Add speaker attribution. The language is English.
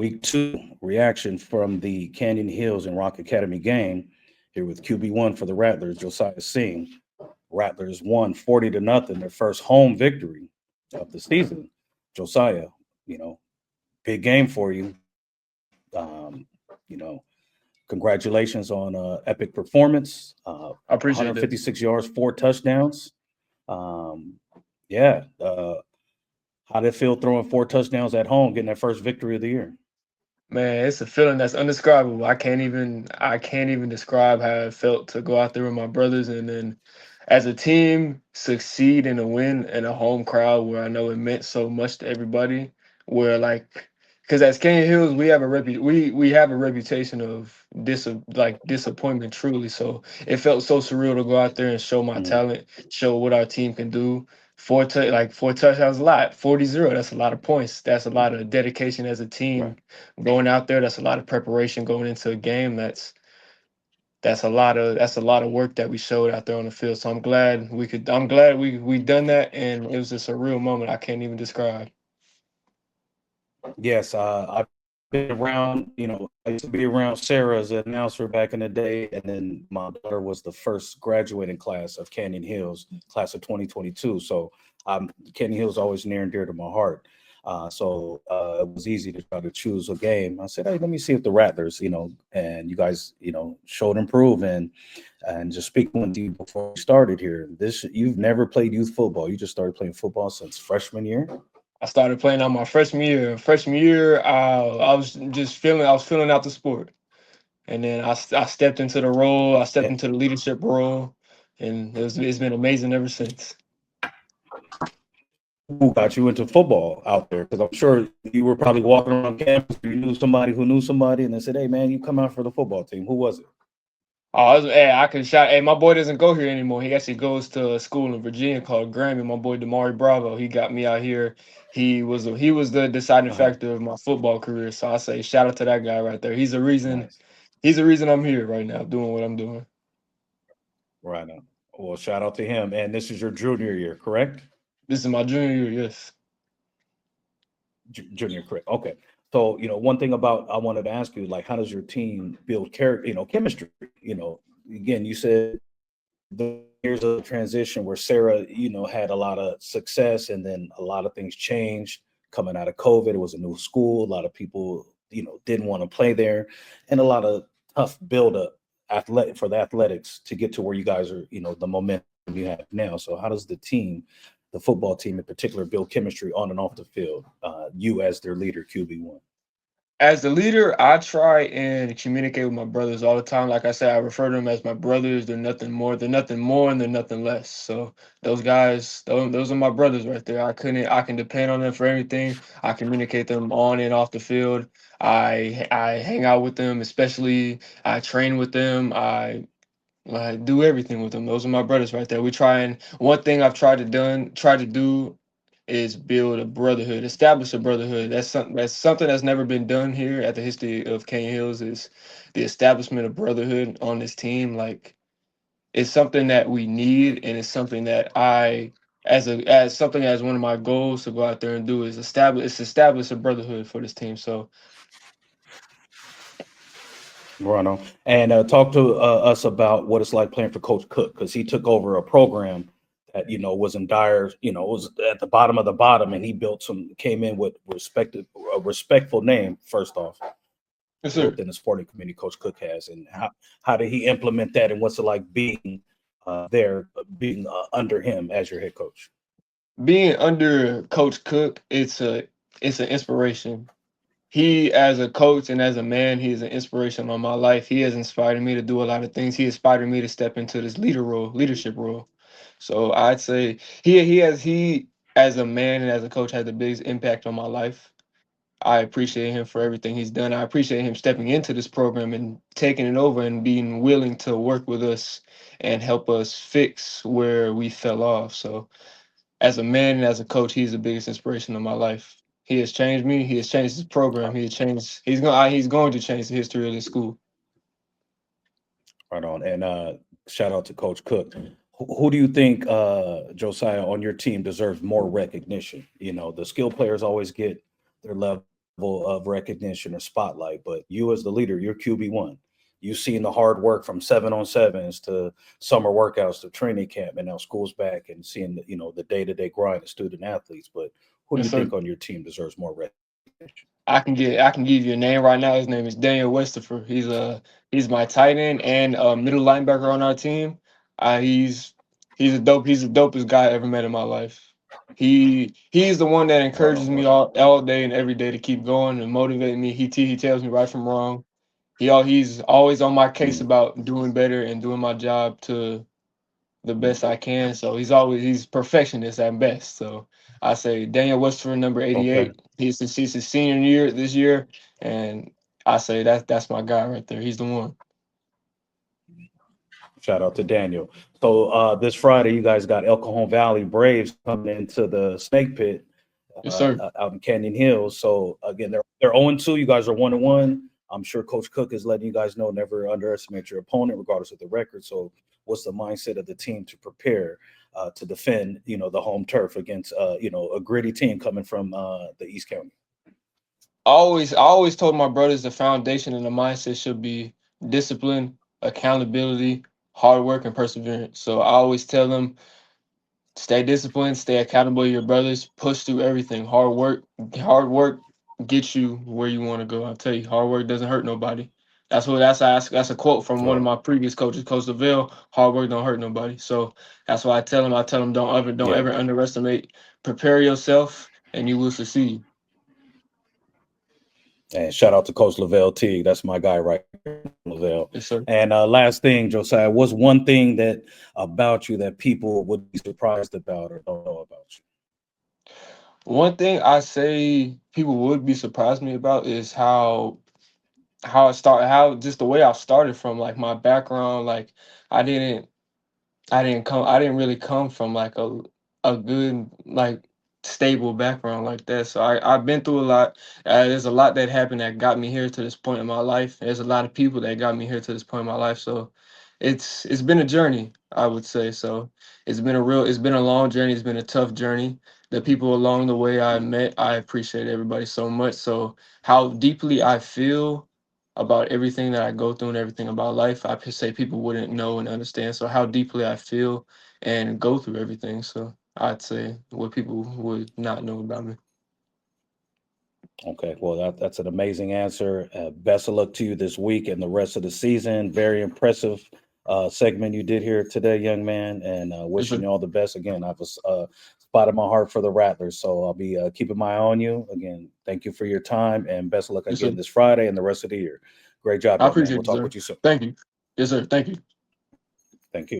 Speaker 1: Week 2 reaction from the Canyon Hills and Rock Academy game here with QB1 for the Rattlers, Josiah Singh. Rattlers won 40 to nothing, their first home victory of the season. Josiah, you know, big game for you. You know, congratulations on epic performance.
Speaker 2: I appreciate it.
Speaker 1: 156 yards, 4 touchdowns. Um, yeah. How did it feel throwing 4 touchdowns at home, getting that first victory of the year?
Speaker 2: Man, it's a feeling that's undescribable. I can't even describe how it felt to go out there with my brothers and then as a team succeed in a win in a home crowd where I know it meant so much to everybody. Where like because as Canyon Hills we have a reputation of disappointment truly. So it felt so surreal to go out there and show my
Speaker 1: Mhm.
Speaker 2: talent, show what our team can do. Four touchdowns a lot. 40-0, that's a lot of points. That's a lot of dedication as a team
Speaker 1: Right.
Speaker 2: going out there. That's a lot of preparation going into a game. That's a lot of work that we showed out there on the field. So I'm glad we done that, and it was just a real moment I can't even describe.
Speaker 1: Yes, I've been around, I used to be around Sarah as an announcer back in the day, and then my daughter was the first graduating class of Canyon Hills, class of 2022. So Canyon Hills always near and dear to my heart. It was easy to try to choose a game. I said, hey, let me see if the Rattlers, and you guys, showed improve and just speaking with you before we started here. You've never played youth football. You just started playing football since freshman year.
Speaker 2: I started playing on my freshman year. Freshman year, I was filling out the sport, and then I stepped into the role. I stepped
Speaker 1: Eh,
Speaker 2: into the leadership role, and it's been amazing ever since.
Speaker 1: who got you into football out there? Because I'm sure you were probably walking around campus. You knew somebody who knew somebody, and they said, "Hey, man, you come out for the football team." Who was it?
Speaker 2: Hey, I can shout. Hey, my boy doesn't go here anymore. He actually goes to a school in Virginia called Grammy. My boy Damari Bravo. He got me out here. He was the deciding
Speaker 1: Uh-huh.
Speaker 2: factor of my football career. So I say shout out to that guy right there. He's the reason.
Speaker 1: Nice,
Speaker 2: He's the reason I'm here right now doing what I'm doing.
Speaker 1: right now. Well, shout out to him. And this is your junior year, correct?
Speaker 2: This is my junior year. Yes.
Speaker 1: Junior, correct? Okay. So, one thing about I wanted to ask you, like, how does your team build character? Chemistry. Again, you said the years of transition where Sarah, had a lot of success and then a lot of things changed coming out of COVID. It was a new school. A lot of people, didn't want to play there and a lot of tough build up for the athletics to get to where you guys are, the momentum you have now. So how does the football team in particular, build chemistry on and off the field? You as their leader, QB1.
Speaker 2: As the leader, I try and communicate with my brothers all the time. Like I said, I refer to them as my brothers. They're nothing more. They're nothing more, and they're nothing less. So those guys, those are my brothers right there. I can depend on them for everything. I communicate them on and off the field. I hang out with them, especially I train with them. I do everything with them. Those are my brothers right there. We try and one thing I've tried to do is build a brotherhood, establish a brotherhood. That's something that's never been done here at the history of Canyon Hills is the establishment of brotherhood on this team. Like it's something that we need, and it's something that I as something as one of my goals to go out there and do is establish a brotherhood for this team. So
Speaker 1: Right on. And talk to us about what it's like playing for Coach Cook, because he took over a program that was in dire, was at the bottom of the bottom, and he came in with a respectful name. First off,
Speaker 2: yes, sir.
Speaker 1: within the sporting community, Coach Cook has, and how did he implement that, and what's it like being under him as your head coach?
Speaker 2: Being under Coach Cook, it's an inspiration. He as a coach and as a man, he is an inspiration on my life. He has inspired me to do a lot of things. He inspired me to step into this leadership role. So I'd say he as a man and as a coach has the biggest impact on my life. I appreciate him for everything he's done. I appreciate him stepping into this program and taking it over and being willing to work with us and help us fix where we fell off. So as a man and as a coach, he's the biggest inspiration of my life. He has changed me. He has changed his program. He has changed. He's going to change the history of the school.
Speaker 1: Right on. And shout out to Coach Cook. Who do you think, Josiah, on your team deserves more recognition? The skill players always get their love, level of recognition or spotlight, but you as the leader, you're QB1. You've seen the hard work from 7-on-7s to summer workouts to training camp, and now school's back and seeing the day-to-day grind of student athletes. But who do
Speaker 2: Yes,
Speaker 1: you
Speaker 2: sir.
Speaker 1: think on your team deserves more recognition?
Speaker 2: I can give you a name right now. His name is Daniel Westopher. He's my tight end and middle linebacker on our team. He's he's the dopest guy I ever met in my life. He's the one that
Speaker 1: Right
Speaker 2: encourages
Speaker 1: on,
Speaker 2: me
Speaker 1: brother.
Speaker 2: all day and every day to keep going and motivate me. He tells me right from wrong. He's always on my case
Speaker 1: Mm,
Speaker 2: about doing better and doing my job to the best I can. So he's perfectionist at best. So I say Daniel Westford, number
Speaker 1: okay.
Speaker 2: 88. He's his senior year this year, and I say that's my guy right there. He's the one.
Speaker 1: Shout out to Daniel. So this Friday, you guys got El Cajon Valley Braves coming into the Snake Pit
Speaker 2: Yes, sir.
Speaker 1: out in Canyon Hills. So again, they're 0-2. You guys are 1-1. I'm sure Coach Cook is letting you guys know never underestimate your opponent, regardless of the record. So what's the mindset of the team to prepare to defend, the home turf against, a gritty team coming from the East County?
Speaker 2: I always told my brothers the foundation and the mindset should be discipline, accountability, hard work, and perseverance. So I always tell them stay disciplined, stay accountable to your brothers, push through everything. Hard work gets you where you want to go. I'll tell you, hard work doesn't hurt nobody. That's a quote from one of
Speaker 1: Right.
Speaker 2: my previous coaches, Coach Lavelle. Hard work don't hurt nobody. So that's why I tell them don't
Speaker 1: Yeah.
Speaker 2: ever underestimate. Prepare yourself and you will succeed.
Speaker 1: And shout out to Coach Lavelle T. That's my guy right there, Lavelle.
Speaker 2: Yes, sir.
Speaker 1: And last thing, Josiah, what's one thing that about you that people would be surprised about or don't know about you?
Speaker 2: One thing I say people would be surprised me about is how just the way I started from like my background. Like I didn't I didn't really come from like a good like stable background like that. So I've been through a lot. There's a lot that happened that got me here to this point in my life. There's a lot of people that got me here to this point in my life. So it's been a journey, I would say. So it's been a long journey, it's been a tough journey. The people along the way I met, I appreciate everybody so much. So how deeply I feel about everything that I go through and everything about life, I could say people wouldn't know and understand. So how deeply I feel and go through everything. So I'd say what people would not know about me.
Speaker 1: Okay, well, that's an amazing answer. Best of luck to you this week and the rest of the season. Very impressive segment you did here today, young man, and
Speaker 2: Yes,
Speaker 1: wishing
Speaker 2: sir.
Speaker 1: you all the best. Again, I've a spot in my heart for the Rattlers, so I'll be keeping my eye on you. Again, thank you for your time and best of luck
Speaker 2: Yes, sir.
Speaker 1: again this Friday and the rest of the year. Great job,
Speaker 2: I
Speaker 1: young man.
Speaker 2: appreciate
Speaker 1: We'll
Speaker 2: you,
Speaker 1: talk
Speaker 2: sir.
Speaker 1: with you soon.
Speaker 2: Thank you. Yes, sir. Thank you.
Speaker 1: Thank you.